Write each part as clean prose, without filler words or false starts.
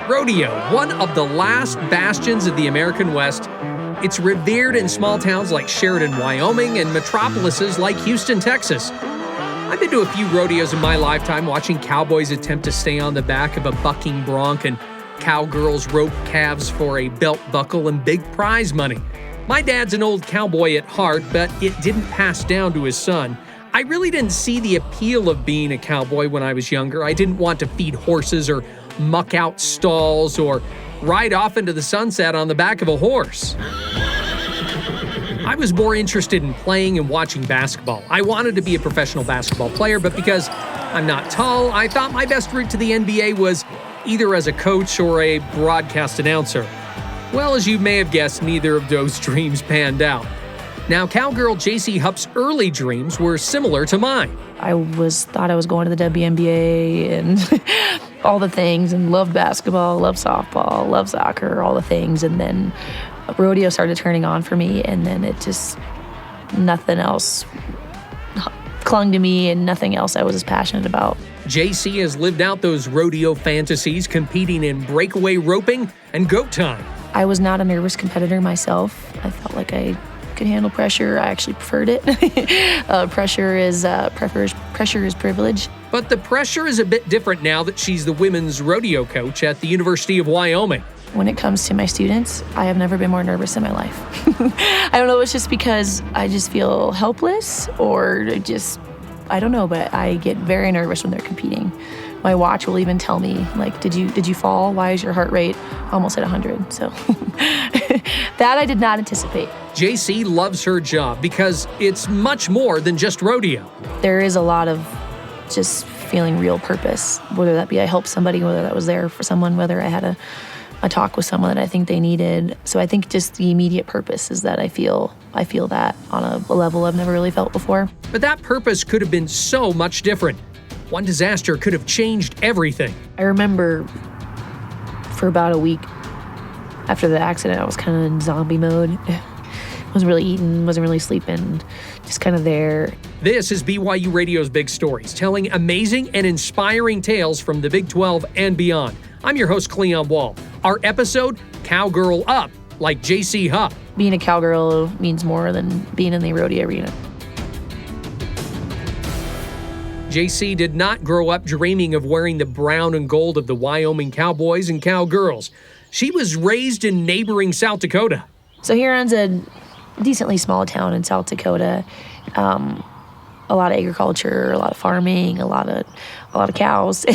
Rodeo, one of the last bastions of the American West. It's revered in small towns like Sheridan, Wyoming, and metropolises like Houston, Texas. I've been to a few rodeos in my lifetime, watching cowboys attempt to stay on the back of a bucking bronc and cowgirls rope calves for a belt buckle and big prize money. My dad's an old cowboy at heart, but it didn't pass down to his son. I really didn't see the appeal of being a cowboy when I was younger. I didn't want to feed horses or muck out stalls or ride off into the sunset on the back of a horse. I was more interested in playing and watching basketball. I wanted to be a professional basketball player, but because I'm not tall, I thought my best route to the NBA was either as a coach or a broadcast announcer. Well, as you may have guessed, neither of those dreams panned out. Now, cowgirl Jacey Hupp's early dreams were similar to mine. I thought I was going to the WNBA and all the things, and loved basketball, loved softball, loved soccer, all the things. And then rodeo started turning on for me, and then nothing else clung to me, and nothing else I was as passionate about. Jacey has lived out those rodeo fantasies, competing in breakaway roping and goat tying. I was not a nervous competitor myself. I felt like I could handle pressure. I actually preferred it. Pressure is privilege. But the pressure is a bit different now that she's the women's rodeo coach at the University of Wyoming. When it comes to my students, I have never been more nervous in my life. I don't know, it's just because I just feel helpless, or I don't know, but I get very nervous when they're competing. My watch will even tell me, like, did you fall? Why is your heart rate almost at 100? So that I did not anticipate. Jacey loves her job because it's much more than just rodeo. There is a lot of just feeling real purpose, whether that be I helped somebody, whether that was there for someone, whether I had a talk with someone that I think they needed. So I think just the immediate purpose is that I feel that on a level I've never really felt before. But that purpose could have been so much different. One disaster could have changed everything. I remember for about a week after the accident, I was kind of in zombie mode. Wasn't really eating, wasn't really sleeping, just kind of there. This is BYU Radio's Big Stories, telling amazing and inspiring tales from the Big 12 and beyond. I'm your host, Cleon Wall. Our episode, Cowgirl Up, like Jacey Hupp. Being a cowgirl means more than being in the rodeo arena. Jacey did not grow up dreaming of wearing the brown and gold of the Wyoming Cowboys and Cowgirls. She was raised in neighboring South Dakota. So Huron's a decently small town in South Dakota. A lot of agriculture, a lot of farming, a lot of cows,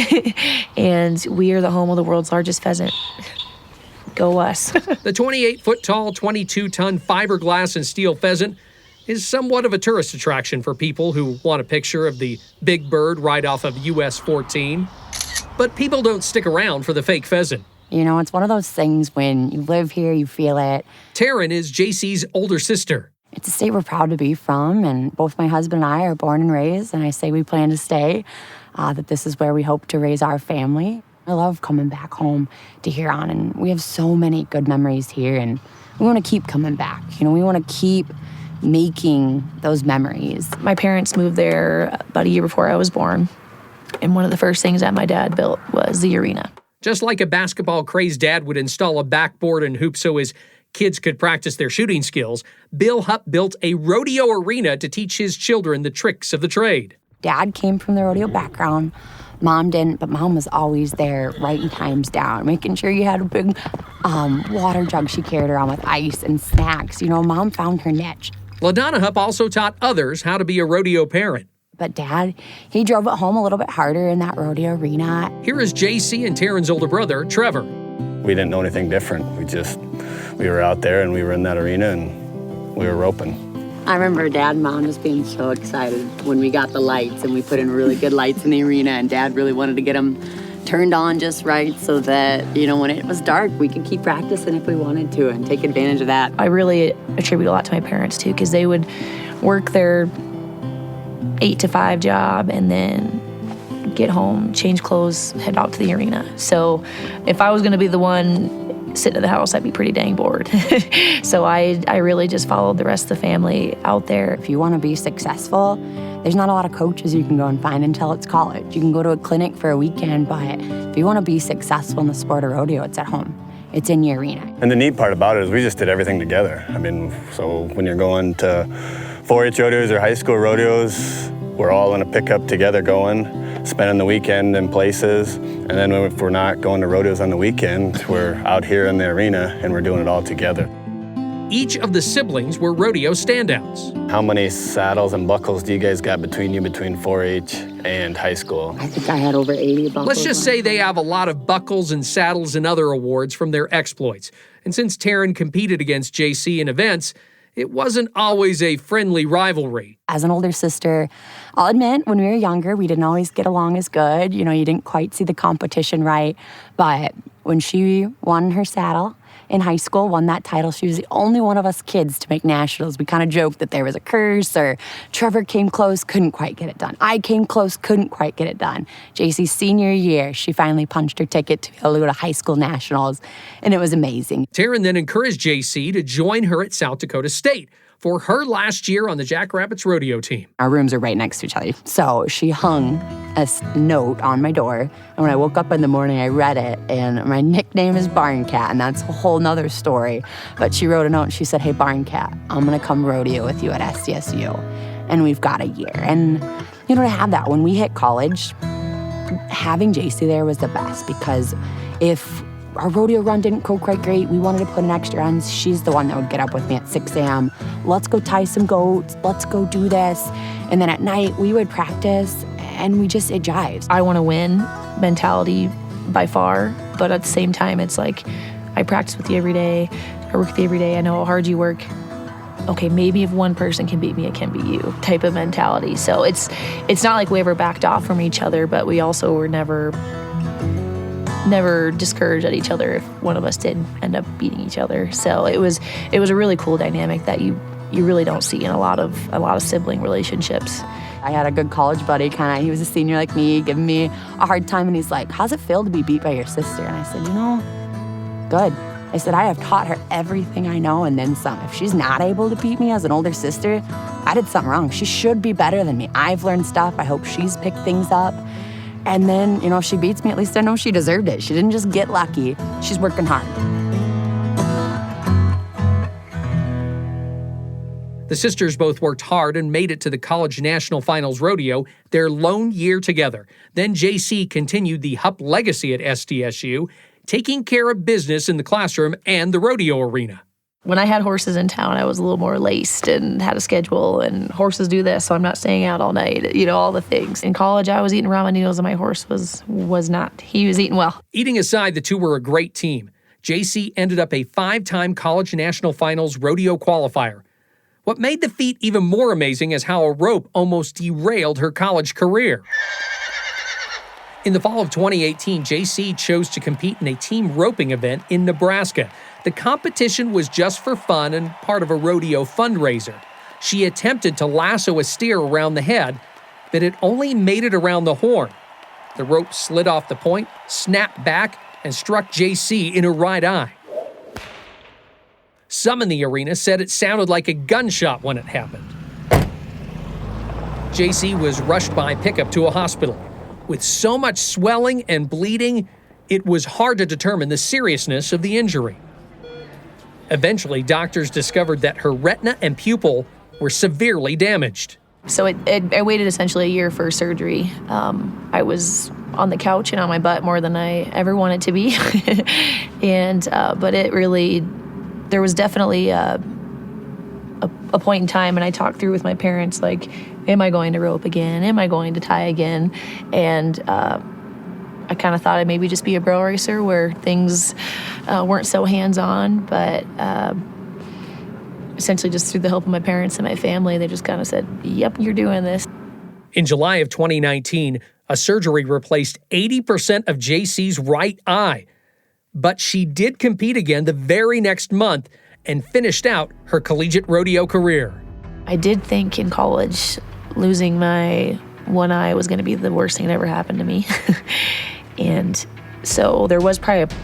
and we are the home of the world's largest pheasant. Go us. The 28-foot-tall, 22-ton fiberglass and steel pheasant is somewhat of a tourist attraction for people who want a picture of the big bird right off of US 14. But people don't stick around for the fake pheasant. You know, it's one of those things when you live here, you feel it. Tarin is Jacey's older sister. It's a state we're proud to be from, and both my husband and I are born and raised, and I say we plan to stay, that this is where we hope to raise our family. I love coming back home to Huron, and we have so many good memories here, and we want to keep coming back. You know, we want to keep making those memories. My parents moved there about a year before I was born, and one of the first things that my dad built was the arena. Just like a basketball-crazed dad would install a backboard and hoop so his kids could practice their shooting skills, Bill Hupp built a rodeo arena to teach his children the tricks of the trade. Dad came from the rodeo background. Mom didn't, but Mom was always there writing times down, making sure you had a big water jug she carried around with ice and snacks. You know, Mom found her niche. LaDonna Hupp also taught others how to be a rodeo parent. But Dad, he drove it home a little bit harder in that rodeo arena. Here is Jacey and Tarin's older brother, Trevor. We didn't know anything different. We were out there and we were in that arena and we were roping. I remember Dad and Mom just being so excited when we got the lights and we put in really good lights in the arena, and Dad really wanted to get them turned on just right so that, you know, when it was dark, we could keep practicing if we wanted to and take advantage of that. I really attribute a lot to my parents too, because they would work their 8 to 5 job and then get home, change clothes, head out to the arena. So if I was going to be the one sitting in the house, I'd be pretty dang bored. So I really just followed the rest of the family out there. If you want to be successful, there's not a lot of coaches you can go and find until it's college. You can go to a clinic for a weekend, but if you want to be successful in the sport of rodeo, it's at home. It's in your arena. And the neat part about it is we just did everything together. I mean, so when you're going to 4-H rodeos or high school rodeos, we're all in a pickup together going, spending the weekend in places. And then if we're not going to rodeos on the weekend, we're out here in the arena and we're doing it all together. Each of the siblings were rodeo standouts. How many saddles and buckles do you guys got between 4-H and high school? I think I had over 80 buckles. Let's just say they have a lot of buckles and saddles and other awards from their exploits. And since Tarin competed against JC in events, it wasn't always a friendly rivalry. As an older sister, I'll admit, when we were younger, we didn't always get along as good. You know, you didn't quite see the competition right. But when she won her saddle in high school, won that title, she was the only one of us kids to make nationals. We kind of joked that there was a curse, or Trevor came close, couldn't quite get it done. I came close, couldn't quite get it done. Jacey's senior year, she finally punched her ticket to be able to go to high school nationals, and it was amazing. Tarin then encouraged JC to join her at South Dakota State for her last year on the Jackrabbits rodeo team. Our rooms are right next to each other. So she hung a note on my door, and when I woke up in the morning, I read it, and my nickname is Barn Cat, and that's a whole nother story. But she wrote a note, and she said, "Hey, Barn Cat, I'm gonna come rodeo with you at SDSU, and we've got a year." And you know, to have that, when we hit college, having Jacey there was the best, because if our rodeo run didn't go quite great, we wanted to put in extra runs, she's the one that would get up with me at 6 a.m. Let's go tie some goats, let's go do this. And then at night, we would practice, and it jives. I want to win mentality by far, but at the same time, it's like, I practice with you every day, I work with you every day, I know how hard you work. Okay, maybe if one person can beat me, it can be you, type of mentality. So it's not like we ever backed off from each other, but we also were never discouraged at each other if one of us did end up beating each other. So it was a really cool dynamic that you really don't see in a lot of sibling relationships. I had a good college buddy, he was a senior like me, giving me a hard time, and he's like, "How's it feel to be beat by your sister?" And I said, "Good." I said, "I have taught her everything I know and then some. If she's not able to beat me as an older sister, I did something wrong. She should be better than me. I've learned stuff. I hope she's picked things up. And then, if she beats me, at least I know she deserved it. She didn't just get lucky. She's working hard." The sisters both worked hard and made it to the College National Finals Rodeo, their lone year together. Then JC continued the Hupp legacy at SDSU, taking care of business in the classroom and the rodeo arena. When I had horses in town, I was a little more laced and had a schedule, and horses do this, so I'm not staying out all night, all the things. In college, I was eating ramen noodles, and my horse was not. He was eating well. Eating aside, the two were a great team. JC ended up a 5-time College National Finals rodeo qualifier. What made the feat even more amazing is how a rope almost derailed her college career. In the fall of 2018, JC chose to compete in a team roping event in Nebraska. The competition was just for fun and part of a rodeo fundraiser. She attempted to lasso a steer around the head, but it only made it around the horn. The rope slid off the point, snapped back, and struck JC in her right eye. Some in the arena said it sounded like a gunshot when it happened. JC was rushed by pickup to a hospital. With so much swelling and bleeding, it was hard to determine the seriousness of the injury. Eventually, doctors discovered that her retina and pupil were severely damaged. So I waited essentially a year for surgery. I was on the couch and on my butt more than I ever wanted to be. But it really, there was definitely a point in time, and I talked through with my parents, like, am I going to rope again? Am I going to tie again? And I kind of thought I'd maybe just be a barrel racer where things weren't so hands-on, but essentially just through the help of my parents and my family, they just kind of said, yep, you're doing this. In July of 2019, a surgery replaced 80% of JC's right eye. But she did compete again the very next month and finished out her collegiate rodeo career. I did think in college losing my one eye was going to be the worst thing that ever happened to me. And so there was probably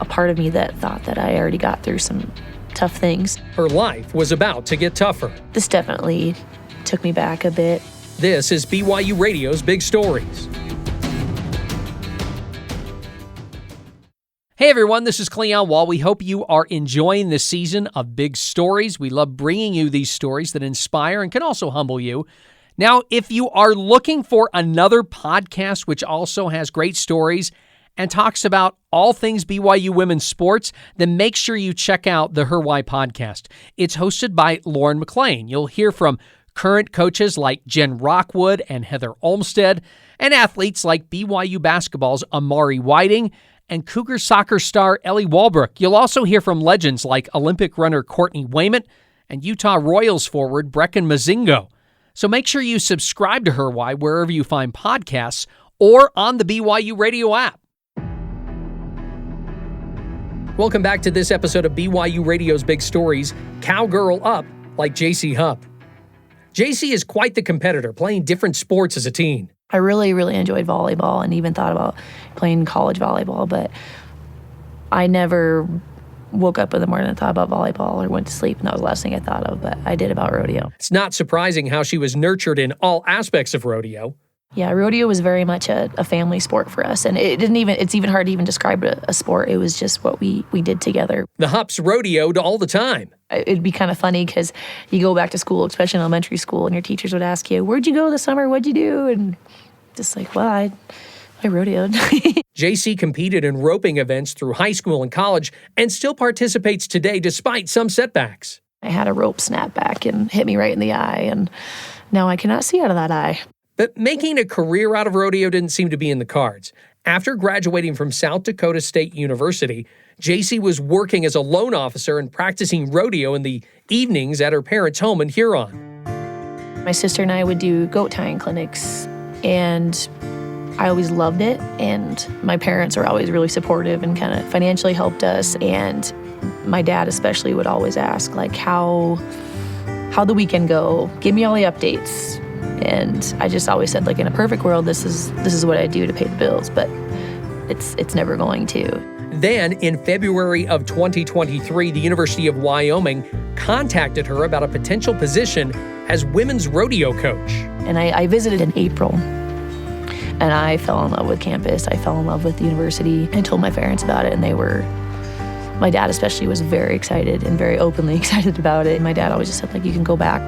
a part of me that thought that I already got through some tough things. Her life was about to get tougher. This definitely took me back a bit. This is BYU Radio's Big Stories. Hey everyone, this is Cleon Wall. We hope you are enjoying this season of Big Stories. We love bringing you these stories that inspire and can also humble you. Now, if you are looking for another podcast which also has great stories and talks about all things BYU women's sports, then make sure you check out the Her Why podcast. It's hosted by Lauren McLean. You'll hear from current coaches like Jen Rockwood and Heather Olmstead, and athletes like BYU basketball's Amari Whiting and Cougar soccer star Ellie Walbrook. You'll also hear from legends like Olympic runner Courtney Wayment and Utah Royals forward Brecken Mozingo. So make sure you subscribe to Her Why wherever you find podcasts or on the BYU Radio app. Welcome back to this episode of BYU Radio's Big Stories, Cowgirl Up like Jacey Hupp. Jacey is quite the competitor, playing different sports as a teen. I really, really enjoyed volleyball and even thought about playing college volleyball, but I never woke up in the morning and thought about volleyball or went to sleep, and that was the last thing I thought of, but I did about rodeo. It's not surprising how she was nurtured in all aspects of rodeo. Yeah, rodeo was very much a family sport for us, and it's even hard to even describe a sport. It was just what we did together. The Hupps rodeoed all the time. It'd be kind of funny because you go back to school, especially in elementary school, and your teachers would ask you, "Where'd you go this summer? What'd you do?" And just like, well, I rodeoed. Jacey competed in roping events through high school and college and still participates today despite some setbacks. I had a rope snap back and hit me right in the eye, and now I cannot see out of that eye. But making a career out of rodeo didn't seem to be in the cards. After graduating from South Dakota State University, Jacey was working as a loan officer and practicing rodeo in the evenings at her parents' home in Huron. My sister and I would do goat tying clinics, and I always loved it. And my parents are always really supportive and kind of financially helped us. And my dad especially would always ask, like, how'd the weekend go? Give me all the updates. And I just always said, like, in a perfect world, this is what I do to pay the bills, but it's never going to. Then, in February of 2023, the University of Wyoming contacted her about a potential position as women's rodeo coach. And I visited in April, and I fell in love with campus. I fell in love with the university. I told my parents about it, and my dad especially was very excited and very openly excited about it. My dad always just said, like, you can go back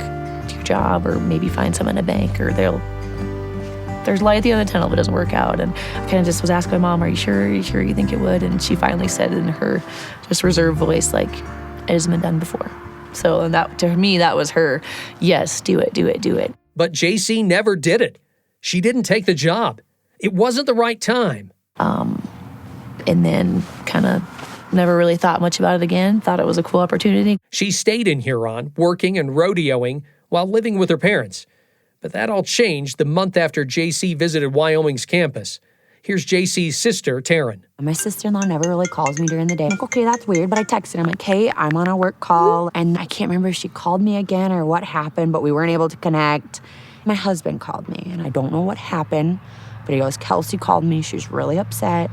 to your job or maybe find someone in a bank, or there's light at the end of the tunnel if it doesn't work out. And I kind of just was asking my mom, are you sure you think it would? And she finally said in her just reserved voice, like, it hasn't been done before. So, and that, to me, that was her, yes, do it. But Jacey never did it. She didn't take the job. It wasn't the right time. And then kind of never really thought much about it again, thought it was a cool opportunity. She stayed in Huron, working and rodeoing while living with her parents. But that all changed the month after Jacey visited Wyoming's campus. Here's Jacey's sister, Tarin. My sister-in-law never really calls me during the day. I'm like, okay, that's weird, but I texted him, like, hey, I'm on a work call, and I can't remember if she called me again or what happened, but we weren't able to connect. My husband called me, and I don't know what happened, but he goes, Kelsey called me. She was really upset.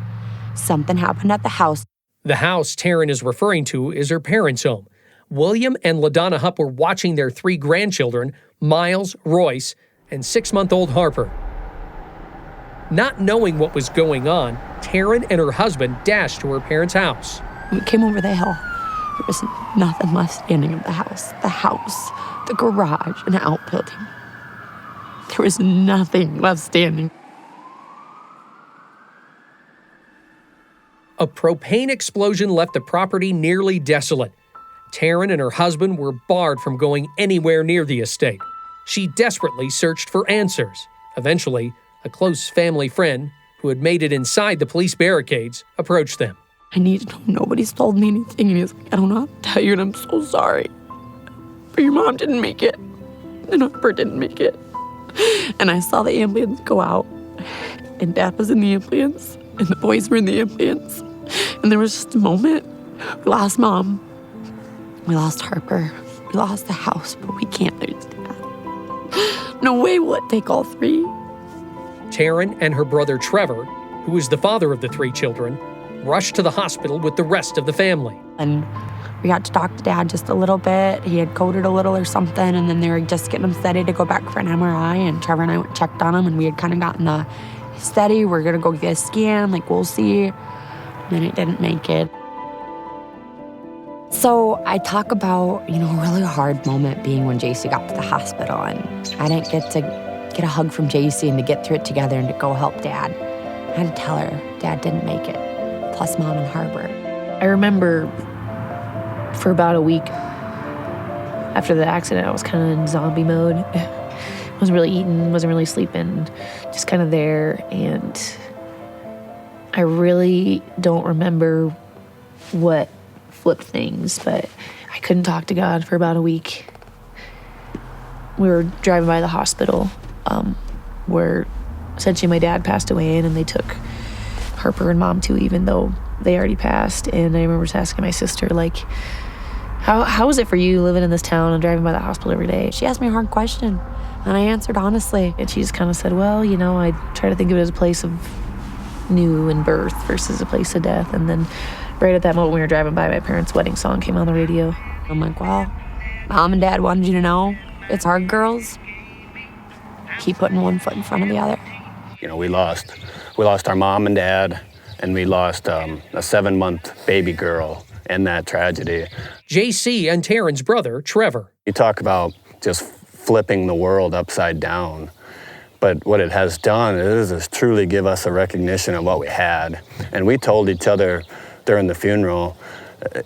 Something happened at the house. The house Tarin is referring to is her parents' home. William and LaDonna Hupp were watching their 3 grandchildren, Miles, Royce, and 6-month-old Harper. Not knowing what was going on, Tarin and her husband dashed to her parents' house. We came over the hill. There was nothing left standing of the house, the garage, and the outbuilding. There was nothing left standing. A propane explosion left the property nearly desolate. Tarin and her husband were barred from going anywhere near the estate. She desperately searched for answers. Eventually, a close family friend who had made it inside the police barricades approached them. I need to know. Nobody's told me anything. And he's like, I don't know how to tell you, and I'm so sorry. But your mom didn't make it, and Harper didn't make it. And I saw the ambulance go out, and Dad was in the ambulance, and the boys were in the ambulance. And there was just a moment. We lost Mom. We lost Harper. We lost the house, but we can't lose Dad. No way will it take all 3. Tarin and her brother Trevor, who is the father of the 3 children, rushed to the hospital with the rest of the family. And we got to talk to Dad just a little bit. He had coded a little or something, and then they were just getting him steady to go back for an MRI, and Trevor and I went and checked on him, and we had kind of gotten the steady, we're gonna go get a scan, like we'll see. And then it didn't make it. So I talk about, a really hard moment being when Jacey got to the hospital, and I didn't get to get a hug from Jacey and to get through it together and to go help Dad. I had to tell her Dad didn't make it, plus Mom in Harbor. I remember for about a week after the accident, I was kind of in zombie mode. Wasn't really eating, wasn't really sleeping, just kind of there. And I really don't remember what flipped things, but I couldn't talk to God for about a week. We were driving by the hospital where essentially my dad passed away in, and they took Harper and Mom too, even though they already passed. And I remember just asking my sister, like, how is it for you living in this town and driving by the hospital every day? She asked me a hard question, and I answered honestly. And she just kind of said, well, I try to think of it as a place of new and birth versus a place of death. And then right at that moment, we were driving by, my parents' wedding song came on the radio. I'm like, well, Mom and Dad wanted you to know it's hard, girls. Keep putting one foot in front of the other. We lost our mom and dad, and we lost a 7-month baby girl in that tragedy. Jacey and Tarin's brother, Trevor. You talk about just flipping the world upside down, but what it has done is truly give us a recognition of what we had. And we told each other during the funeral,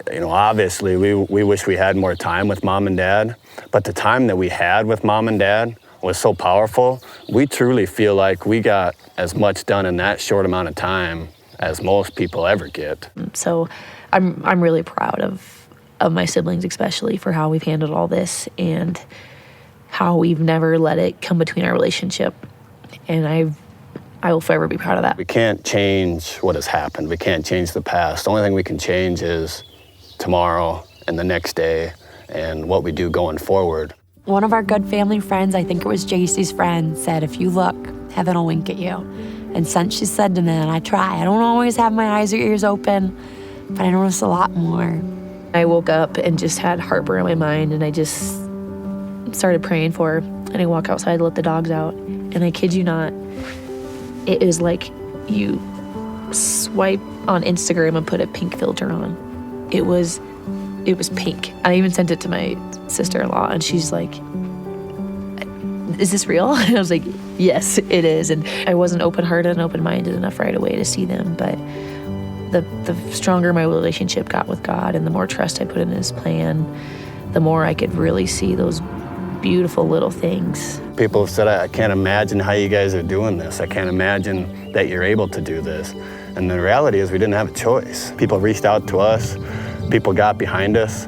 obviously we wish we had more time with Mom and Dad, but the time that we had with Mom and Dad was so powerful. We truly feel like we got as much done in that short amount of time as most people ever get. So I'm really proud of my siblings, especially for how we've handled all this and how we've never let it come between our relationship. And I will forever be proud of that. We can't change what has happened. We can't change the past. The only thing we can change is tomorrow and the next day and what we do going forward. One of our good family friends, I think it was Jacey's friend, said, if you look, heaven will wink at you. And since she said to me, and I try, I don't always have my eyes or ears open, but I notice a lot more. I woke up and just had Harper in my mind, and I just started praying for her. And I walk outside to let the dogs out. And I kid you not, it was like you swipe on Instagram and put a pink filter on. It was pink. I even sent it to my sister-in-law, and she's like, is this real? And I was like, yes, it is. And I wasn't open-hearted and open-minded enough right away to see them, but the stronger my relationship got with God and the more trust I put in his plan, the more I could really see those beautiful little things. People have said, I can't imagine how you guys are doing this. I can't imagine that you're able to do this. And the reality is we didn't have a choice. People reached out to us. People got behind us.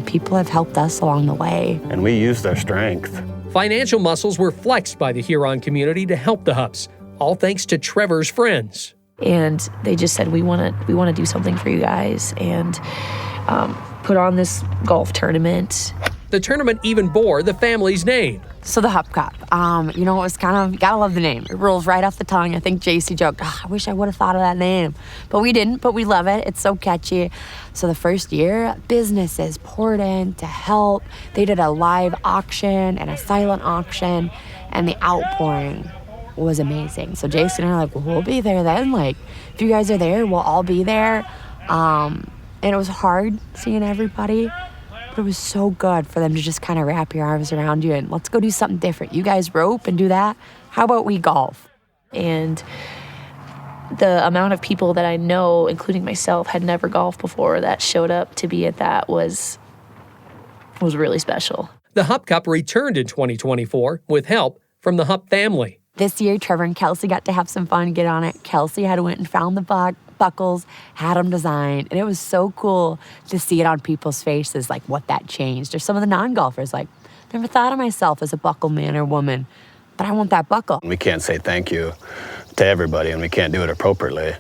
People have helped us along the way. And we used our strength. Financial muscles were flexed by the Huron community to help the Hupps, all thanks to Trevor's friends. And they just said, we want to do something for you guys, and put on this golf tournament. The tournament even bore the family's name. So the Hupp Cup, it was kind of, gotta love the name. It rolls right off the tongue. I think Jacey joked, I wish I would have thought of that name. But we didn't, but we love it. It's so catchy. So the first year, businesses poured in to help. They did a live auction and a silent auction, and the outpouring was amazing. So Jacey and I are like, well, we'll be there then. Like, if you guys are there, we'll all be there. And it was hard seeing everybody. But it was so good for them to just kind of wrap your arms around you and let's go do something different. You guys rope and do that. How about we golf? And the amount of people that I know, including myself, had never golfed before that showed up to be at that was really special. The Hupp Cup returned in 2024 with help from the Hupp family. This year, Trevor and Kelsey got to have some fun and get on it. Kelsey had went and found the buckles, had them designed, and it was so cool to see it on people's faces, like what that changed. Or some of the non-golfers, like, never thought of myself as a buckle man or woman, but I want that buckle. We can't say thank you to everybody, and we can't do it appropriately.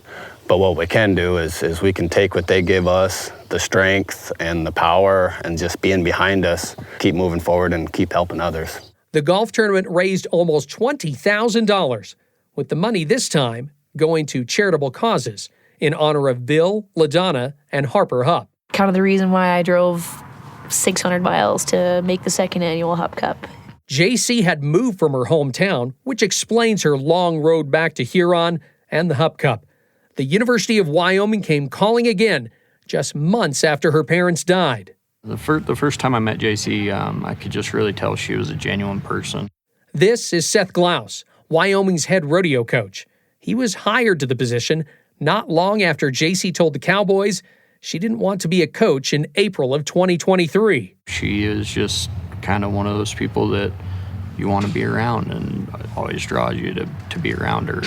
But what we can do is we can take what they give us, the strength and the power, and just being behind us, keep moving forward and keep helping others. The golf tournament raised almost $20,000, with the money this time going to charitable causes, in honor of Bill, LaDonna, and Harper Hupp. Kind of the reason why I drove 600 miles to make the second annual Hupp Cup. Jacey had moved from her hometown, which explains her long road back to Huron and the Hupp Cup. The University of Wyoming came calling again, just months after her parents died. The first time I met Jacey, I could just really tell she was a genuine person. This is Seth Glause, Wyoming's head rodeo coach. He was hired to the position not long after Jacey told the Cowboys she didn't want to be a coach in April of 2023. She is just kind of one of those people that you want to be around, and always draws you to be around her.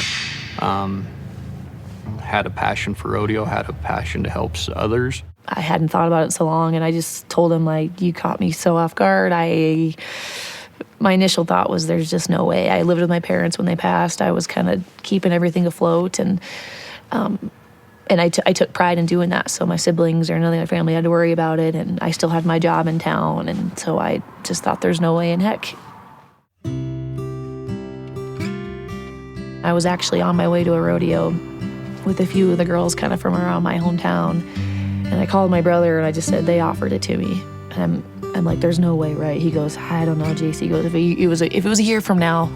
Had a passion for rodeo, had a passion to help others. I hadn't thought about it so long, and I just told him, like, you caught me so off guard. My initial thought was there's just no way. I lived with my parents when they passed. I was kind of keeping everything afloat, and I took pride in doing that. So my siblings or another family had to worry about it, and I still had my job in town, and so I just thought there's no way in heck. I was actually on my way to a rodeo with a few of the girls kind of from around my hometown, and I called my brother and I just said they offered it to me, and I'm like, there's no way, right? He goes, I don't know, Jacey. He goes, if it was a year from now,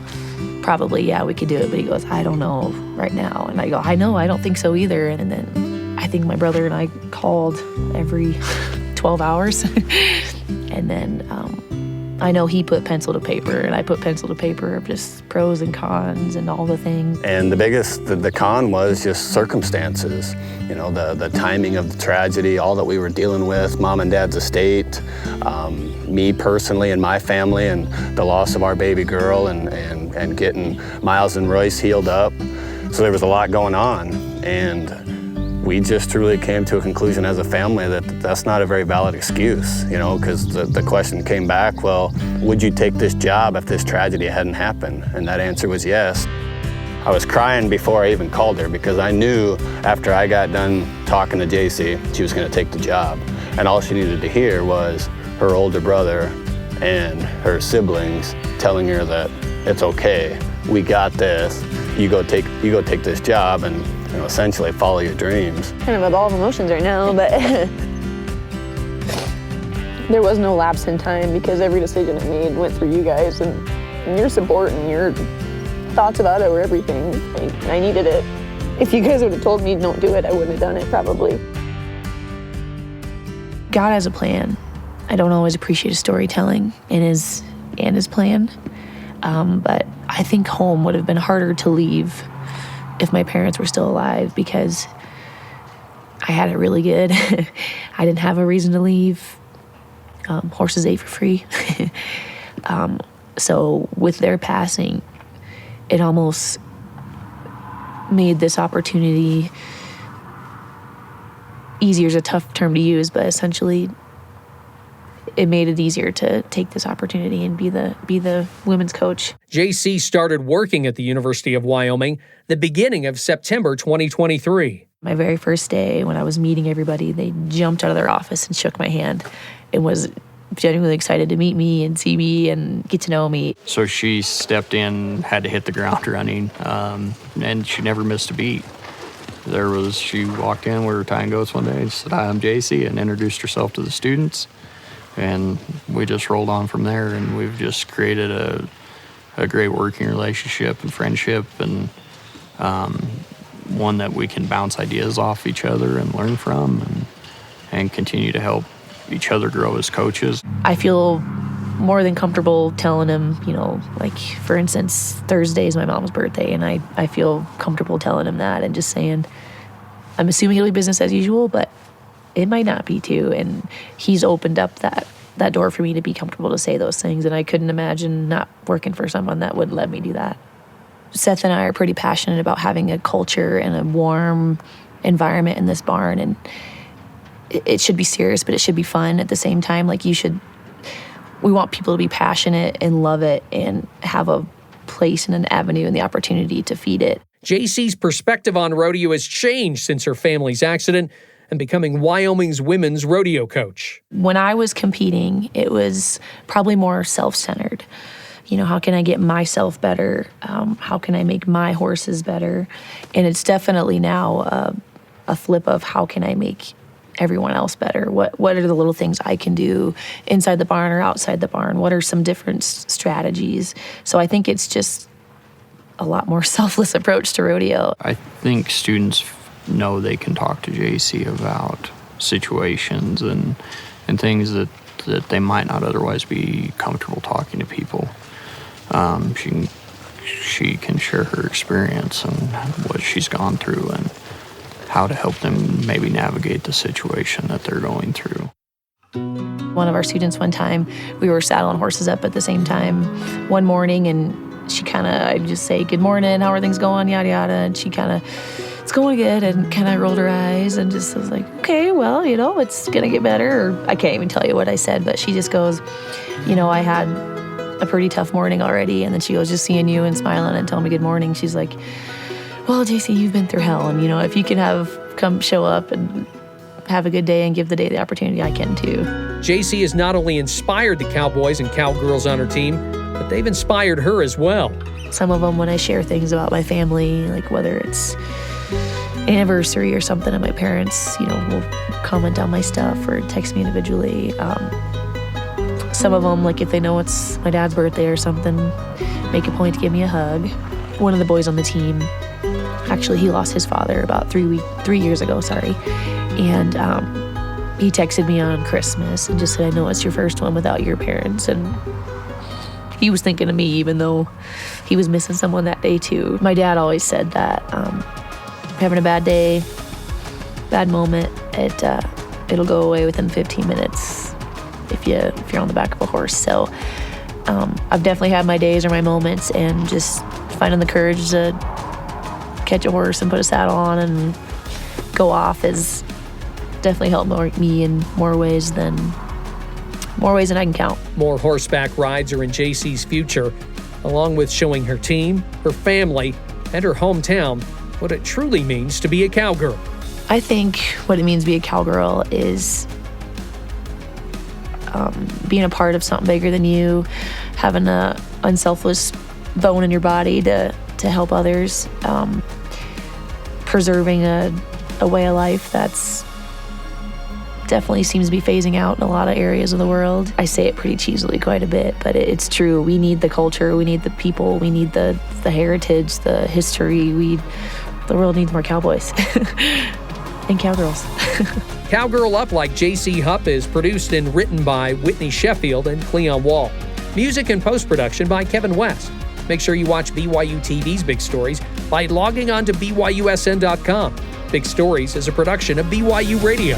probably, yeah, we could do it. But he goes, I don't know right now. And I go, I know, I don't think so either. And then I think my brother and I called every 12 hours. And then I know he put pencil to paper and I put pencil to paper of just pros and cons and all the things. And the biggest, the con was just circumstances. You know, the timing of the tragedy, all that we were dealing with, mom and dad's estate, me personally and my family, and the loss of our baby girl, and getting Miles and Royce healed up. So there was a lot going on, and we just truly came to a conclusion as a family that that's not a very valid excuse, you know, because the question came back, well, would you take this job if this tragedy hadn't happened? And that answer was yes. I was crying before I even called her because I knew after I got done talking to Jacey, she was going to take the job. And all she needed to hear was her older brother and her siblings telling her that it's okay, we got this, you go take this job and, you know, essentially follow your dreams. Kind of a ball of emotions right now, but there was no lapse in time because every decision I made went through you guys, and your support and your thoughts about it were everything. I needed it. If you guys would have told me don't do it, I wouldn't have done it probably. God has a plan. I don't always appreciate his storytelling and his plan, but I think home would have been harder to leave if my parents were still alive because I had it really good. I didn't have a reason to leave. Horses ate for free. So with their passing, it almost made this opportunity, easier is a tough term to use, but essentially it made it easier to take this opportunity and be the women's coach. Jacey started working at the University of Wyoming the beginning of September 2023. My very first day when I was meeting everybody, they jumped out of their office and shook my hand and was genuinely excited to meet me and see me and get to know me. So she stepped in, had to hit the ground running, and she never missed a beat. She walked in, we were tying goats one day, and she said, hi, I'm Jacey, and introduced herself to the students. And we just rolled on from there, and we've just created a great working relationship and friendship, and one that we can bounce ideas off each other and learn from, and continue to help each other grow as coaches. I feel more than comfortable telling him, you know, like, for instance, Thursday is my mom's birthday, and I feel comfortable telling him that and just saying, I'm assuming it'll be business as usual, but it might not be too. And he's opened up that door for me to be comfortable to say those things, and I couldn't imagine not working for someone that would let me do that. Seth and I are pretty passionate about having a culture and a warm environment in this barn, and it should be serious, but it should be fun at the same time. Like, we want people to be passionate and love it and have a place and an avenue and the opportunity to feed it. Jacey's perspective on rodeo has changed since her family's accident and becoming Wyoming's women's rodeo coach. When I was competing, it was probably more self-centered. You know, how can I get myself better? How can I make my horses better? And it's definitely now a flip of how can I make everyone else better? What are the little things I can do inside the barn or outside the barn? What are some different strategies? So I think it's just a lot more selfless approach to rodeo. I think students know they can talk to Jacey about situations and things that they might not otherwise be comfortable talking to people. She can share her experience and what she's gone through and how to help them maybe navigate the situation that they're going through. One of our students one time, we were saddling horses up at the same time one morning, and she I'd just say, good morning, how are things going, yada, yada, and she it's going good, and kind of rolled her eyes and just was like, okay, well, it's going to get better. Or I can't even tell you what I said, but she just goes, I had a pretty tough morning already. And then she goes, just seeing you and smiling and telling me good morning. She's like, well, Jacey, you've been through hell. And, if you can come show up and have a good day and give the day the opportunity, I can too. Jacey has not only inspired the Cowboys and Cowgirls on her team, but they've inspired her as well. Some of them, when I share things about my family, like whether it's anniversary or something, and my parents, will comment on my stuff or text me individually. Some of them, like if they know it's my dad's birthday or something, make a point to give me a hug. One of the boys on the team, actually, he lost his father about 3 years ago, and he texted me on Christmas and just said, I know it's your first one without your parents, and he was thinking of me even though he was missing someone that day too. My dad always said that having a bad day, bad moment, it'll go away within 15 minutes if you're on the back of a horse. So I've definitely had my days or my moments, and just finding the courage to catch a horse and put a saddle on and go off has definitely helped me in more ways than I can count. More horseback rides are in Jacey's future, along with showing her team, her family, and her hometown what it truly means to be a cowgirl. I think what it means to be a cowgirl is being a part of something bigger than you, having a unselfish bone in your body to help others, preserving a way of life that's definitely seems to be phasing out in a lot of areas of the world. I say it pretty cheesily quite a bit, but it's true. We need the culture, we need the people, we need the heritage, the history. The world needs more cowboys and cowgirls. Cowgirl Up Like Jacey Hupp is produced and written by Whitney Sheffield and Cleon Wall. Music and post-production by Kevin West. Make sure you watch BYUTV's Big Stories by logging on to BYUSN.com. Big Stories is a production of BYU Radio.